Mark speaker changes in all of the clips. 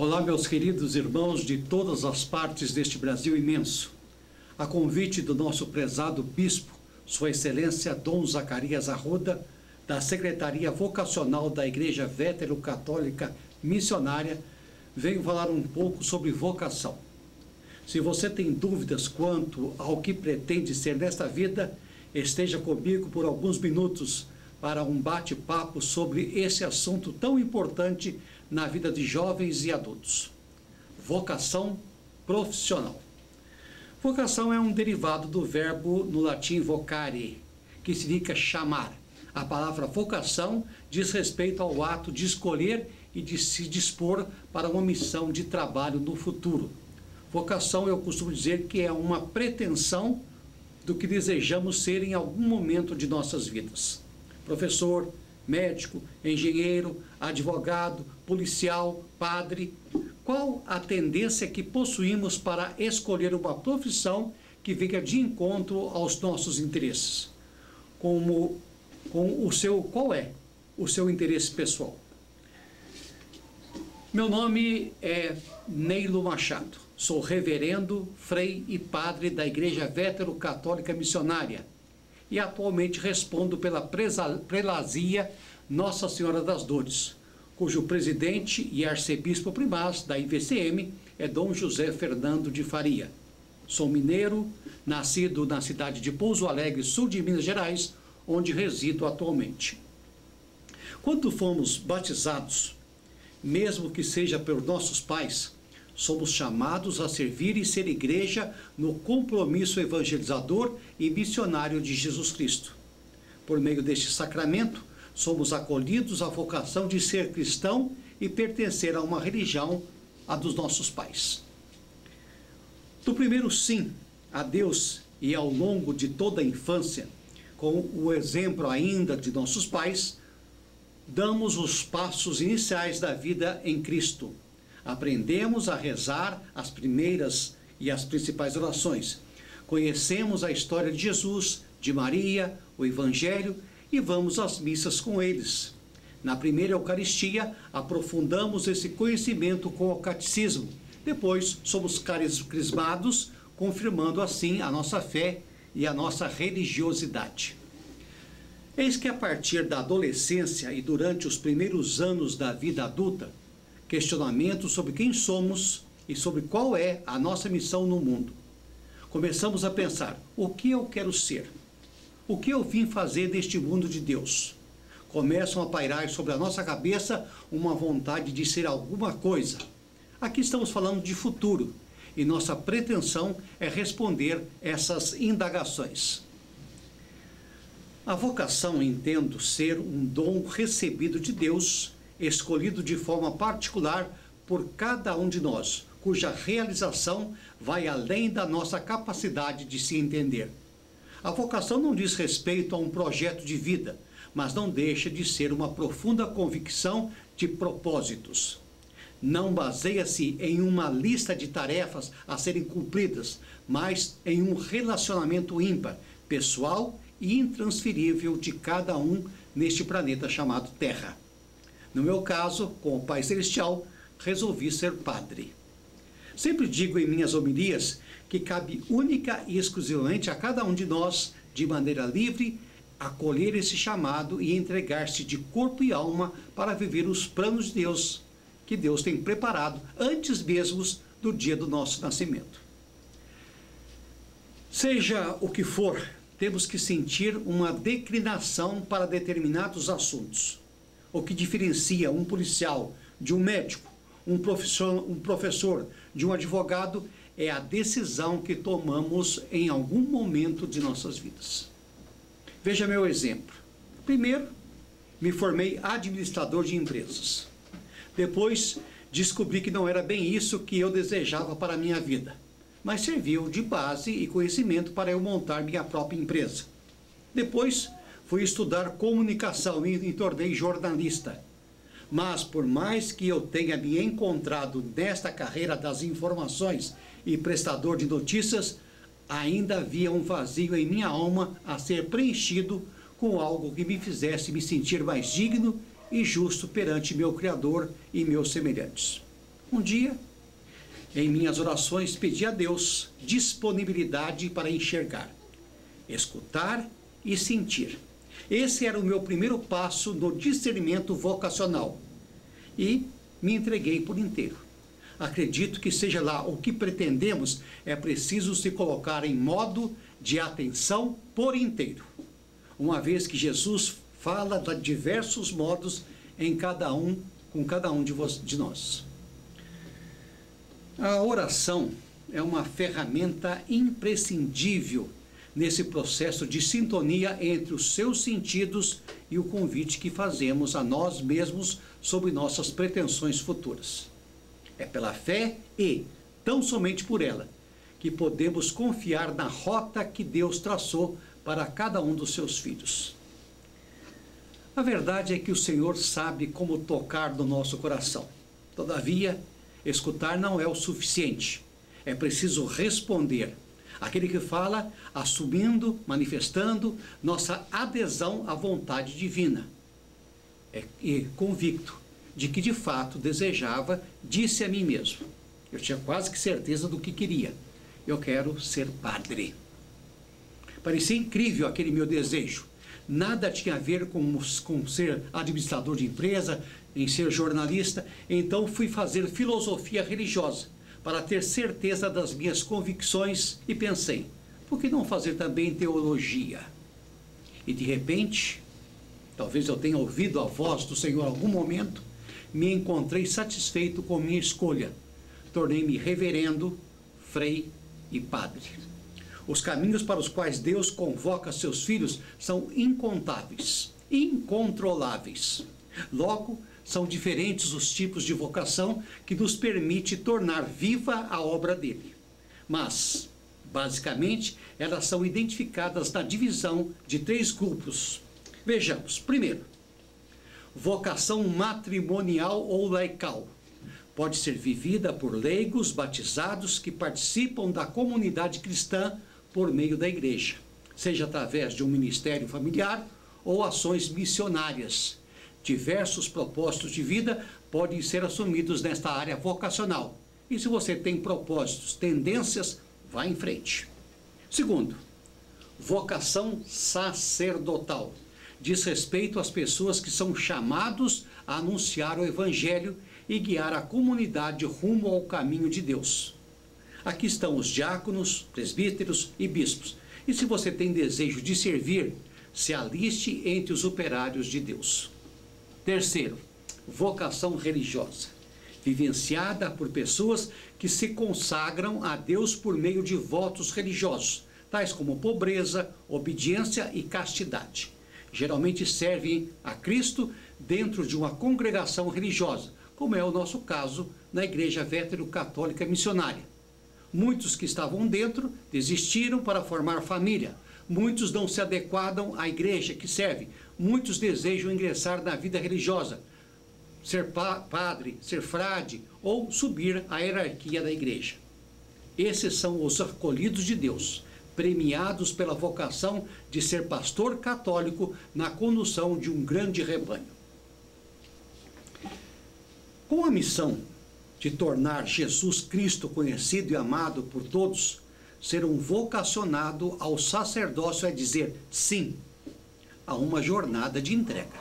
Speaker 1: Olá, meus queridos irmãos de todas as partes deste Brasil imenso. A convite do nosso prezado bispo, Sua Excelência Dom Zacarias Arruda, da Secretaria Vocacional da Igreja Vétero-Católica Missionária, venho falar um pouco sobre vocação. Se você tem dúvidas quanto ao que pretende ser nesta vida, esteja comigo por alguns minutos para um bate-papo sobre esse assunto tão importante na vida de jovens e adultos. Vocação profissional. Vocação é um derivado do verbo no latim vocare, que significa chamar. A palavra vocação diz respeito ao ato de escolher e de se dispor para uma missão de trabalho no futuro. Vocação, eu costumo dizer que é uma pretensão do que desejamos ser em algum momento de nossas vidas. Professor, médico, engenheiro, advogado, policial, padre. Qual a tendência que possuímos para escolher uma profissão que venha de encontro aos nossos interesses? Qual é o seu interesse pessoal? Meu nome é Neilo Machado. Sou reverendo, frei e padre da Igreja Vétero-Católica Missionária e atualmente respondo pela prelazia Nossa Senhora das Dores, cujo presidente e arcebispo primaz da IVCM é Dom José Fernando de Faria. Sou mineiro, nascido na cidade de Pouso Alegre, sul de Minas Gerais, onde resido atualmente. Quando fomos batizados, mesmo que seja pelos nossos pais, somos chamados a servir e ser igreja no compromisso evangelizador e missionário de Jesus Cristo. Por meio deste sacramento, somos acolhidos à vocação de ser cristão e pertencer a uma religião, a dos nossos pais. Do primeiro sim a Deus e ao longo de toda a infância, com o exemplo ainda de nossos pais, damos os passos iniciais da vida em Cristo. Aprendemos a rezar as primeiras e as principais orações. Conhecemos a história de Jesus, de Maria, o Evangelho e vamos às missas com eles. Na primeira Eucaristia, aprofundamos esse conhecimento com o catecismo. Depois, somos crismados, confirmando assim a nossa fé e a nossa religiosidade. Eis que a partir da adolescência e durante os primeiros anos da vida adulta, questionamentos sobre quem somos e sobre qual é a nossa missão no mundo. Começamos a pensar, o que eu quero ser? O que eu vim fazer neste mundo de Deus? Começam a pairar sobre a nossa cabeça uma vontade de ser alguma coisa. Aqui estamos falando de futuro e nossa pretensão é responder essas indagações. A vocação, entendo, ser um dom recebido de Deus, escolhido de forma particular por cada um de nós, cuja realização vai além da nossa capacidade de se entender. A vocação não diz respeito a um projeto de vida, mas não deixa de ser uma profunda convicção de propósitos. Não baseia-se em uma lista de tarefas a serem cumpridas, mas em um relacionamento ímpar, pessoal e intransferível de cada um neste planeta chamado Terra. No meu caso, com o Pai Celestial, resolvi ser padre. Sempre digo em minhas homilias que cabe única e exclusivamente a cada um de nós, de maneira livre, acolher esse chamado e entregar-se de corpo e alma para viver os planos de Deus, que Deus tem preparado antes mesmo do dia do nosso nascimento. Seja o que for, temos que sentir uma declinação para determinados assuntos. O que diferencia um policial de um médico, um professor de um advogado, é a decisão que tomamos em algum momento de nossas vidas. Veja meu exemplo. Primeiro, me formei administrador de empresas. Depois, descobri que não era bem isso que eu desejava para a minha vida, mas serviu de base e conhecimento para eu montar minha própria empresa. Depois, fui estudar comunicação e me tornei jornalista. Mas por mais que eu tenha me encontrado nesta carreira das informações e prestador de notícias, ainda havia um vazio em minha alma a ser preenchido com algo que me fizesse me sentir mais digno e justo perante meu Criador e meus semelhantes. Um dia, em minhas orações, pedi a Deus disponibilidade para enxergar, escutar e sentir. Esse era o meu primeiro passo no discernimento vocacional e me entreguei por inteiro. Acredito que seja lá o que pretendemos, é preciso se colocar em modo de atenção por inteiro, uma vez que Jesus fala de diversos modos com cada um de nós. A oração é uma ferramenta imprescindível nesse processo de sintonia entre os seus sentidos e o convite que fazemos a nós mesmos sobre nossas pretensões futuras. É pela fé e, tão somente por ela, que podemos confiar na rota que Deus traçou para cada um dos seus filhos. A verdade é que o Senhor sabe como tocar no nosso coração. Todavia, escutar não é o suficiente. É preciso responder. Aquele que fala, assumindo, manifestando nossa adesão à vontade divina. E convicto de que de fato desejava, disse a mim mesmo. Eu tinha quase que certeza do que queria. Eu quero ser padre. Parecia incrível aquele meu desejo. Nada tinha a ver com ser administrador de empresa, em ser jornalista. Então fui fazer filosofia religiosa para ter certeza das minhas convicções e pensei, por que não fazer também teologia? E de repente, talvez eu tenha ouvido a voz do Senhor em algum momento, me encontrei satisfeito com minha escolha. Tornei-me reverendo, frei e padre. Os caminhos para os quais Deus convoca seus filhos são incontáveis, incontroláveis. Logo, são diferentes os tipos de vocação que nos permite tornar viva a obra dele. Mas, basicamente, elas são identificadas na divisão de 3 grupos. Vejamos, primeiro, vocação matrimonial ou laical. Pode ser vivida por leigos batizados que participam da comunidade cristã por meio da igreja, seja através de um ministério familiar ou ações missionárias. Diversos propósitos de vida podem ser assumidos nesta área vocacional. E se você tem propósitos, tendências, vá em frente. Segundo, vocação sacerdotal. Diz respeito às pessoas que são chamados a anunciar o evangelho e guiar a comunidade rumo ao caminho de Deus. Aqui estão os diáconos, presbíteros e bispos. E se você tem desejo de servir, se aliste entre os operários de Deus. Terceiro, vocação religiosa, vivenciada por pessoas que se consagram a Deus por meio de votos religiosos, tais como pobreza, obediência e castidade. Geralmente servem a Cristo dentro de uma congregação religiosa, como é o nosso caso na Igreja Vétero-Católica Missionária. Muitos que estavam dentro desistiram para formar família. Muitos não se adequam à igreja que serve. Muitos desejam ingressar na vida religiosa, ser padre, ser frade ou subir a hierarquia da igreja. Esses são os acolhidos de Deus, premiados pela vocação de ser pastor católico na condução de um grande rebanho. Com a missão de tornar Jesus Cristo conhecido e amado por todos, ser um vocacionado ao sacerdócio é dizer sim a uma jornada de entrega.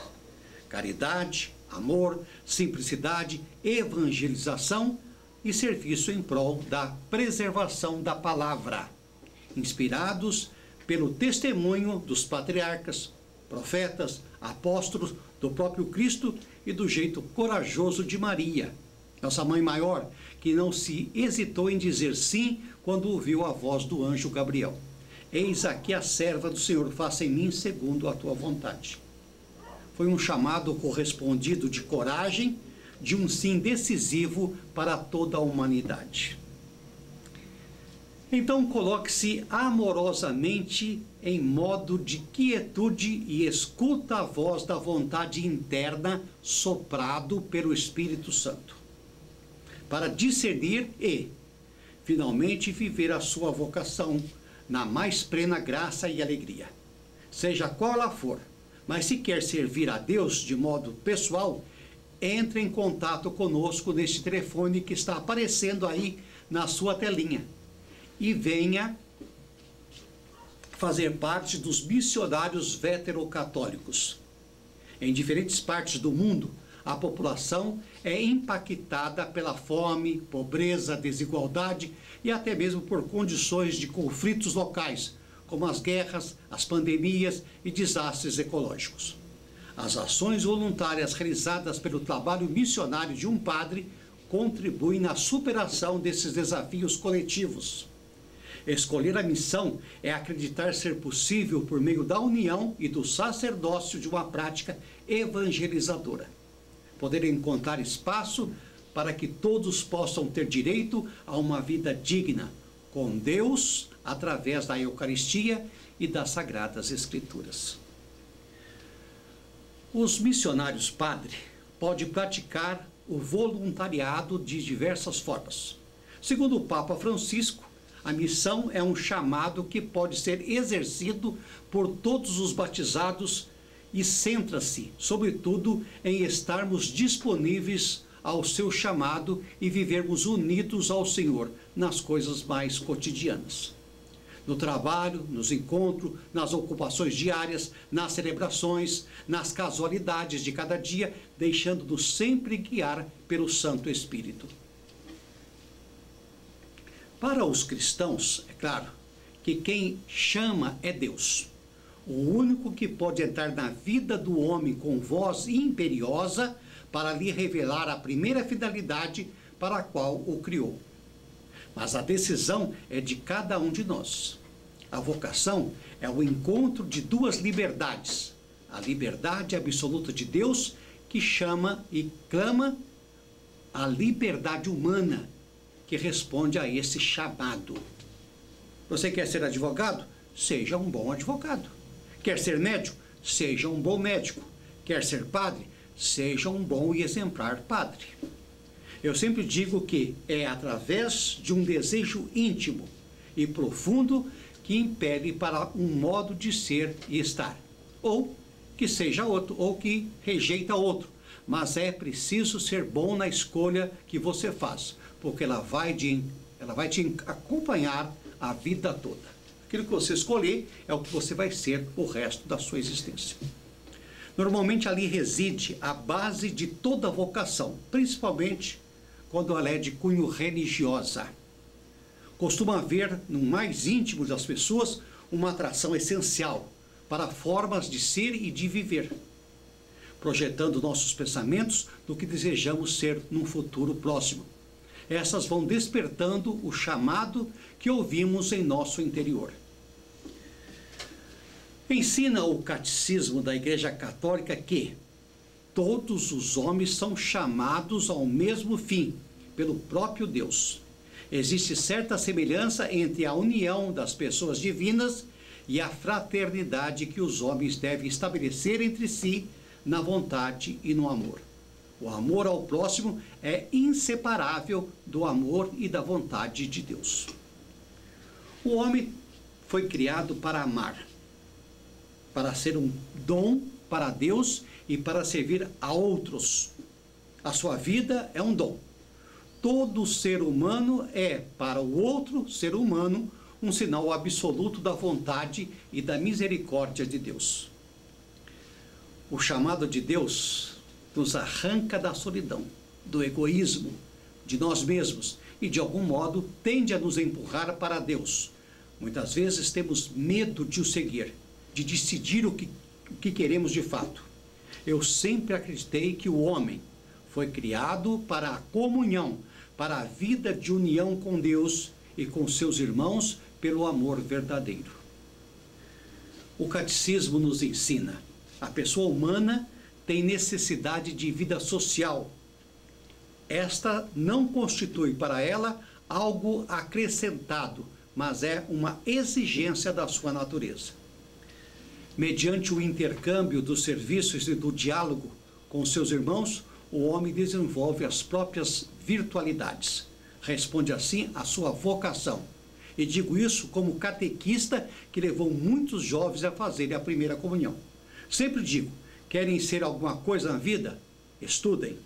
Speaker 1: Caridade, amor, simplicidade, evangelização e serviço em prol da preservação da palavra, inspirados pelo testemunho dos patriarcas, profetas, apóstolos, do próprio Cristo e do jeito corajoso de Maria, nossa mãe maior, que não se hesitou em dizer sim quando ouviu a voz do anjo Gabriel. Eis aqui a serva do Senhor, faça em mim segundo a tua vontade. Foi um chamado correspondido de coragem, de um sim decisivo para toda a humanidade. Então coloque-se amorosamente em modo de quietude e escuta a voz da vontade interna soprado pelo Espírito Santo, para discernir e, finalmente, viver a sua vocação na mais plena graça e alegria. Seja qual ela for, mas se quer servir a Deus de modo pessoal, entre em contato conosco neste telefone que está aparecendo aí na sua telinha e venha fazer parte dos missionários veterocatólicos. Em diferentes partes do mundo, a população é impactada pela fome, pobreza, desigualdade e até mesmo por condições de conflitos locais, como as guerras, as pandemias e desastres ecológicos. As ações voluntárias realizadas pelo trabalho missionário de um padre contribuem na superação desses desafios coletivos. Escolher a missão é acreditar ser possível por meio da união e do sacerdócio de uma prática evangelizadora. Poder encontrar espaço para que todos possam ter direito a uma vida digna com Deus através da Eucaristia e das Sagradas Escrituras. Os missionários padre podem praticar o voluntariado de diversas formas. Segundo o Papa Francisco, a missão é um chamado que pode ser exercido por todos os batizados e centra-se, sobretudo, em estarmos disponíveis ao seu chamado e vivermos unidos ao Senhor nas coisas mais cotidianas. No trabalho, nos encontros, nas ocupações diárias, nas celebrações, nas casualidades de cada dia, deixando-nos sempre guiar pelo Santo Espírito. Para os cristãos, é claro, que quem chama é Deus. O único que pode entrar na vida do homem com voz imperiosa para lhe revelar a primeira finalidade para a qual o criou. Mas a decisão é de cada um de nós. A vocação é o encontro de duas liberdades. A liberdade absoluta de Deus, que chama e clama a liberdade humana, que responde a esse chamado. Você quer ser advogado? Seja um bom advogado. Quer ser médico? Seja um bom médico. Quer ser padre? Seja um bom e exemplar padre. Eu sempre digo que é através de um desejo íntimo e profundo que impele para um modo de ser e estar, ou que seja outro, ou que rejeita outro, mas é preciso ser bom na escolha que você faz, porque ela vai te acompanhar a vida toda. Aquilo que você escolher é o que você vai ser o resto da sua existência. Normalmente ali reside a base de toda vocação, principalmente quando ela é de cunho religiosa. Costuma haver, no mais íntimo das pessoas, uma atração essencial para formas de ser e de viver, projetando nossos pensamentos no que desejamos ser num futuro próximo. Essas vão despertando o chamado que ouvimos em nosso interior. Ensina o Catecismo da Igreja Católica que todos os homens são chamados ao mesmo fim, pelo próprio Deus. Existe certa semelhança entre a união das pessoas divinas e a fraternidade que os homens devem estabelecer entre si na vontade e no amor. O amor ao próximo é inseparável do amor e da vontade de Deus. O homem foi criado para amar, para ser um dom para Deus e para servir a outros. A sua vida é um dom. Todo ser humano é, para o outro ser humano, um sinal absoluto da vontade e da misericórdia de Deus. O chamado de Deus nos arranca da solidão, do egoísmo, de nós mesmos e, de algum modo, tende a nos empurrar para Deus. Muitas vezes temos medo de o seguir, de decidir o que queremos de fato. Eu sempre acreditei que o homem foi criado para a comunhão, para a vida de união com Deus e com seus irmãos pelo amor verdadeiro. O Catecismo nos ensina: a pessoa humana tem necessidade de vida social. Esta não constitui para ela algo acrescentado, mas é uma exigência da sua natureza. Mediante o intercâmbio dos serviços e do diálogo com seus irmãos, o homem desenvolve as próprias virtualidades. Responde assim à sua vocação. E digo isso como catequista que levou muitos jovens a fazerem a primeira comunhão. Sempre digo: querem ser alguma coisa na vida? Estudem,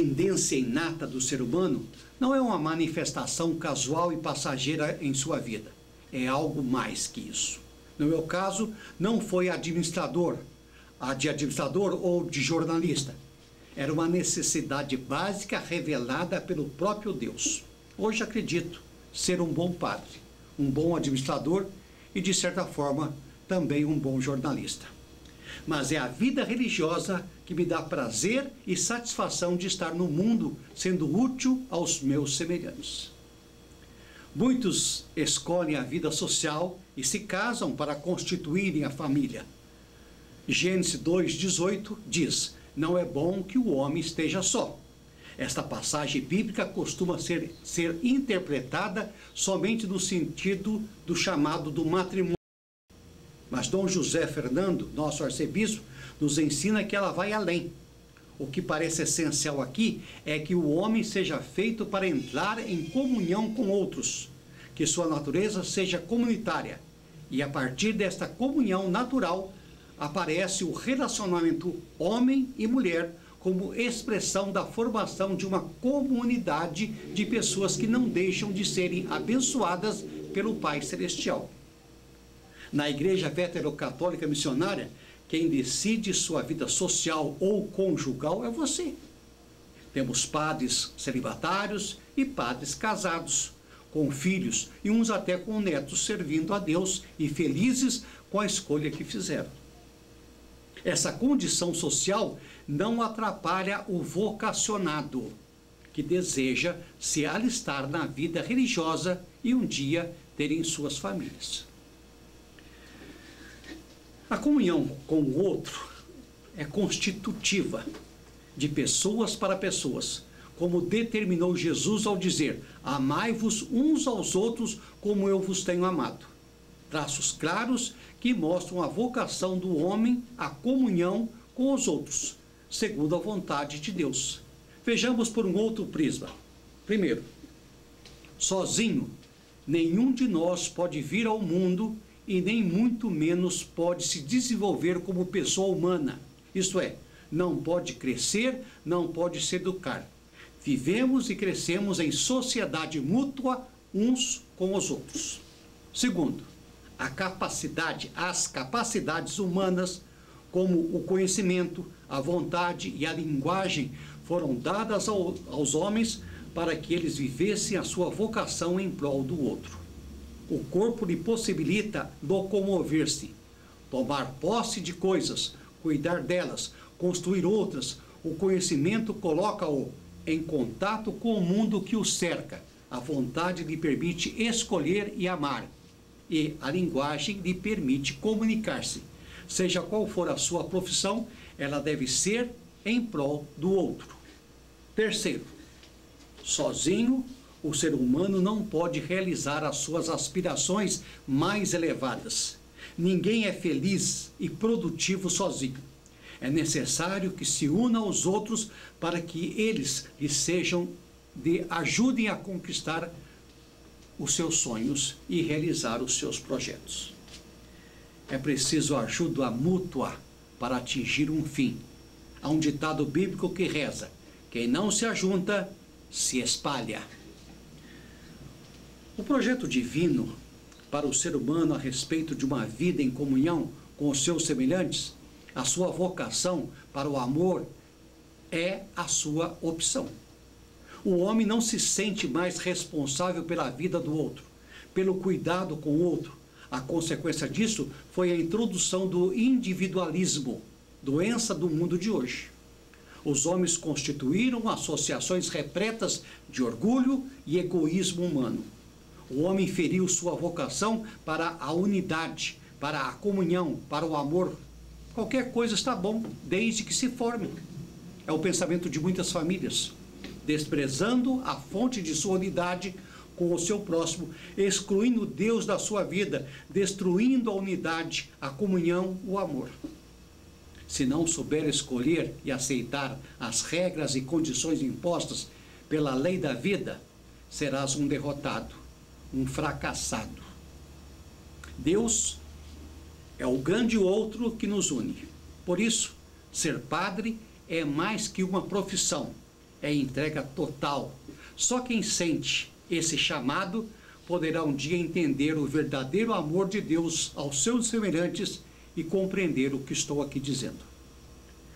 Speaker 1: tendência inata do ser humano não é uma manifestação casual e passageira em sua vida. É algo mais que isso. No meu caso, não foi a de administrador ou de jornalista. Era uma necessidade básica revelada pelo próprio Deus. Hoje acredito ser um bom padre, um bom administrador e, de certa forma, também um bom jornalista. Mas é a vida religiosa que me dá prazer e satisfação de estar no mundo sendo útil aos meus semelhantes. Muitos escolhem a vida social e se casam para constituírem a família. Gênesis 2:18 diz: não é bom que o homem esteja só. Esta passagem bíblica costuma ser interpretada somente no sentido do chamado do matrimônio. Mas Dom José Fernando, nosso arcebispo, nos ensina que ela vai além. O que parece essencial aqui é que o homem seja feito para entrar em comunhão com outros, que sua natureza seja comunitária, e a partir desta comunhão natural aparece o relacionamento homem e mulher como expressão da formação de uma comunidade de pessoas que não deixam de serem abençoadas pelo Pai Celestial. Na Igreja Veterocatólica Missionária, quem decide sua vida social ou conjugal é você. Temos padres celibatários e padres casados, com filhos e uns até com netos, servindo a Deus e felizes com a escolha que fizeram. Essa condição social não atrapalha o vocacionado, que deseja se alistar na vida religiosa e um dia terem suas famílias. A comunhão com o outro é constitutiva de pessoas para pessoas, como determinou Jesus ao dizer: amai-vos uns aos outros como eu vos tenho amado. Traços claros que mostram a vocação do homem à comunhão com os outros, segundo a vontade de Deus. Vejamos por um outro prisma. Primeiro, sozinho, nenhum de nós pode vir ao mundo e nem muito menos pode se desenvolver como pessoa humana. Isto é, não pode crescer, não pode se educar. Vivemos e crescemos em sociedade mútua uns com os outros. Segundo, as capacidades humanas, como o conhecimento, a vontade e a linguagem, foram dadas aos homens para que eles vivessem a sua vocação em prol do outro. O corpo lhe possibilita locomover-se, tomar posse de coisas, cuidar delas, construir outras. O conhecimento coloca-o em contato com o mundo que o cerca. A vontade lhe permite escolher e amar. E a linguagem lhe permite comunicar-se. Seja qual for a sua profissão, ela deve ser em prol do outro. Terceiro, sozinho, o ser humano não pode realizar as suas aspirações mais elevadas. Ninguém é feliz e produtivo sozinho. É necessário que se una aos outros para que eles lhe ajudem a conquistar os seus sonhos e realizar os seus projetos. É preciso ajuda mútua para atingir um fim. Há um ditado bíblico que reza: quem não se ajunta, se espalha. O projeto divino para o ser humano a respeito de uma vida em comunhão com os seus semelhantes, a sua vocação para o amor, é a sua opção. O homem não se sente mais responsável pela vida do outro, pelo cuidado com o outro. A consequência disso foi a introdução do individualismo, doença do mundo de hoje. Os homens constituíram associações repletas de orgulho e egoísmo humano. O homem feriu sua vocação para a unidade, para a comunhão, para o amor. Qualquer coisa está bom, desde que se forme. É o pensamento de muitas famílias, desprezando a fonte de sua unidade com o seu próximo, excluindo Deus da sua vida, destruindo a unidade, a comunhão, o amor. Se não souber escolher e aceitar as regras e condições impostas pela lei da vida, serás um derrotado, um fracassado. Deus é o grande outro que nos une. Por isso, ser padre é mais que uma profissão, é entrega total. Só quem sente esse chamado poderá um dia entender o verdadeiro amor de Deus aos seus semelhantes e compreender o que estou aqui dizendo.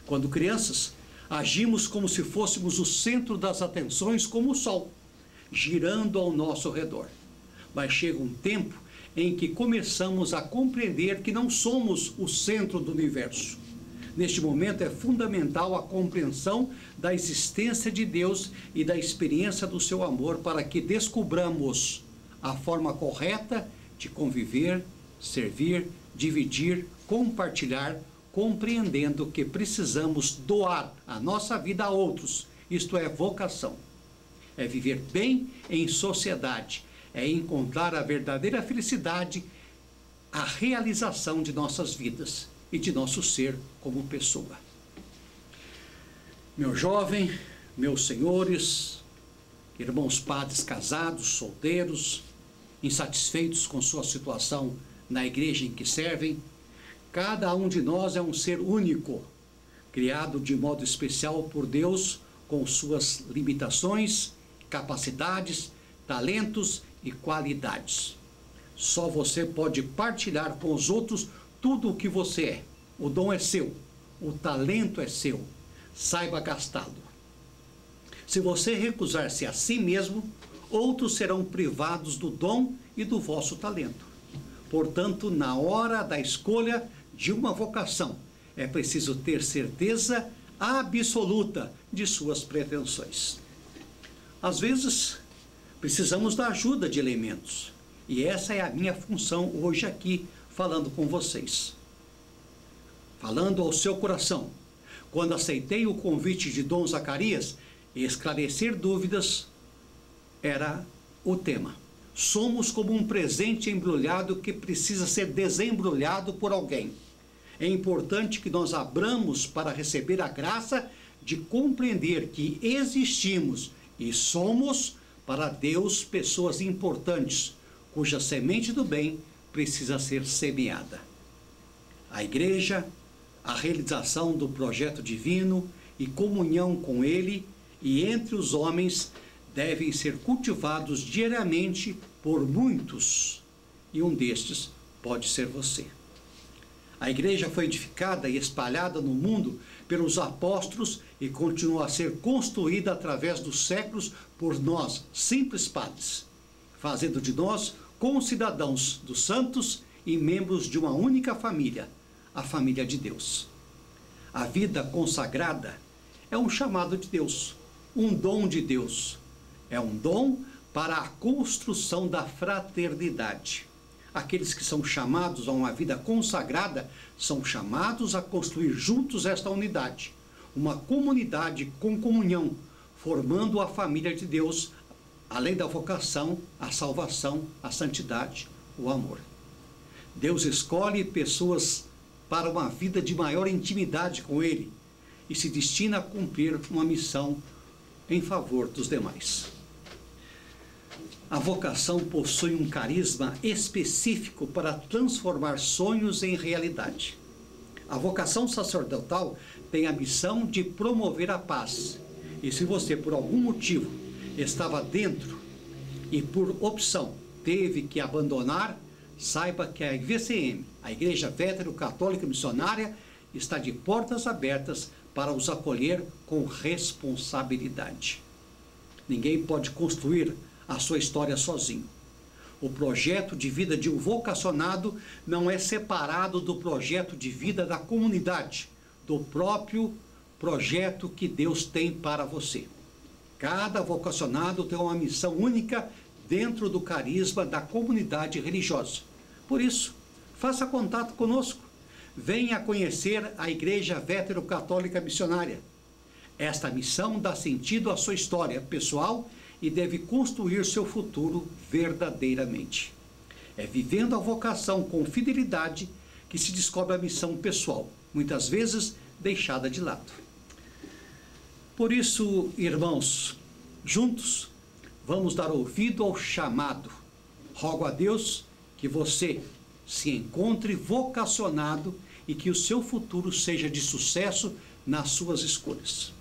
Speaker 1: Quando crianças, agimos como se fôssemos o centro das atenções, como o sol, girando ao nosso redor. Mas chega um tempo em que começamos a compreender que não somos o centro do universo. Neste momento é fundamental a compreensão da existência de Deus e da experiência do seu amor para que descubramos a forma correta de conviver, servir, dividir, compartilhar, compreendendo que precisamos doar a nossa vida a outros. Isto é vocação. É viver bem em sociedade, é encontrar a verdadeira felicidade, a realização de nossas vidas e de nosso ser como pessoa. Meu jovem, meus senhores, irmãos padres casados, solteiros, insatisfeitos com sua situação na igreja em que servem, cada um de nós é um ser único, criado de modo especial por Deus, com suas limitações, capacidades, talentos e qualidades. Só você pode partilhar com os outros tudo o que você é. O dom é seu, o talento é seu. Saiba gastá-lo. Se você recusar-se a si mesmo, outros serão privados do dom e do vosso talento. Portanto, na hora da escolha de uma vocação, é preciso ter certeza absoluta de suas pretensões. Às vezes, precisamos da ajuda de elementos, e essa é a minha função hoje aqui, falando com vocês. Falando ao seu coração. Quando aceitei o convite de Dom Zacarias, esclarecer dúvidas era o tema. Somos como um presente embrulhado que precisa ser desembrulhado por alguém. É importante que nós abramos para receber a graça de compreender que existimos e somos para Deus pessoas importantes, cuja semente do bem precisa ser semeada. A igreja, a realização do projeto divino e comunhão com ele e entre os homens devem ser cultivados diariamente por muitos, e um destes pode ser você. A igreja foi edificada e espalhada no mundo pelos apóstolos e continua a ser construída através dos séculos por nós, simples padres, fazendo de nós concidadãos dos santos e membros de uma única família, a família de Deus. A vida consagrada é um chamado de Deus, um dom de Deus. É um dom para a construção da fraternidade. Aqueles que são chamados a uma vida consagrada são chamados a construir juntos esta unidade, uma comunidade com comunhão, formando a família de Deus, além da vocação, a salvação, a santidade, o amor. Deus escolhe pessoas para uma vida de maior intimidade com Ele e se destina a cumprir uma missão em favor dos demais. A vocação possui um carisma específico para transformar sonhos em realidade. A vocação sacerdotal tem a missão de promover a paz. E se você, por algum motivo, estava dentro e por opção teve que abandonar, saiba que a IVCM, a Igreja Vétero-Católica Missionária, está de portas abertas para os acolher com responsabilidade. Ninguém pode construir a sua história sozinho. O projeto de vida de um vocacionado não é separado do projeto de vida da comunidade, do próprio projeto que Deus tem para você. Cada vocacionado tem uma missão única dentro do carisma da comunidade religiosa. Por isso, faça contato conosco. Venha conhecer a Igreja Vétero-Católica Missionária. Esta missão dá sentido à sua história pessoal e deve construir seu futuro verdadeiramente. É vivendo a vocação com fidelidade que se descobre a missão pessoal, muitas vezes deixada de lado. Por isso, irmãos, juntos, vamos dar ouvido ao chamado. Rogo a Deus que você se encontre vocacionado e que o seu futuro seja de sucesso nas suas escolhas.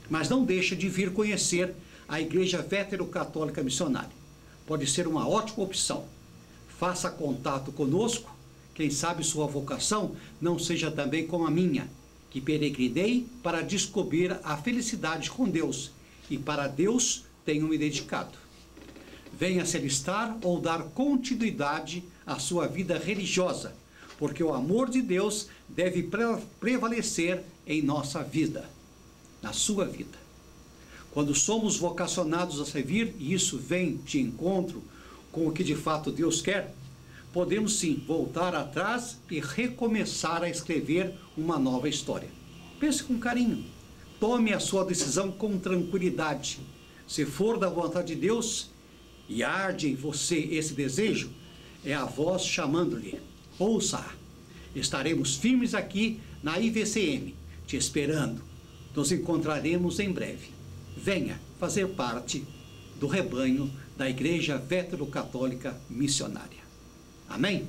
Speaker 1: mas não deixe de vir conhecer a Igreja Vétero-Católica Missionária. Pode ser uma ótima opção. Faça contato conosco, quem sabe sua vocação não seja também como a minha, que peregrinei para descobrir a felicidade com Deus, e para Deus tenho me dedicado. Venha se alistar ou dar continuidade à sua vida religiosa, porque o amor de Deus deve prevalecer em nossa vida, na sua vida. Quando somos vocacionados a servir, e isso vem de encontro com o que de fato Deus quer, podemos sim voltar atrás e recomeçar a escrever uma nova história. Pense com carinho, tome a sua decisão com tranquilidade. Se for da vontade de Deus e arde em você esse desejo, é a voz chamando-lhe. Ouça! Estaremos firmes aqui na IVCM, te esperando. Nos encontraremos em breve. Venha fazer parte do rebanho da Igreja Vétero-Católica Missionária. Amém?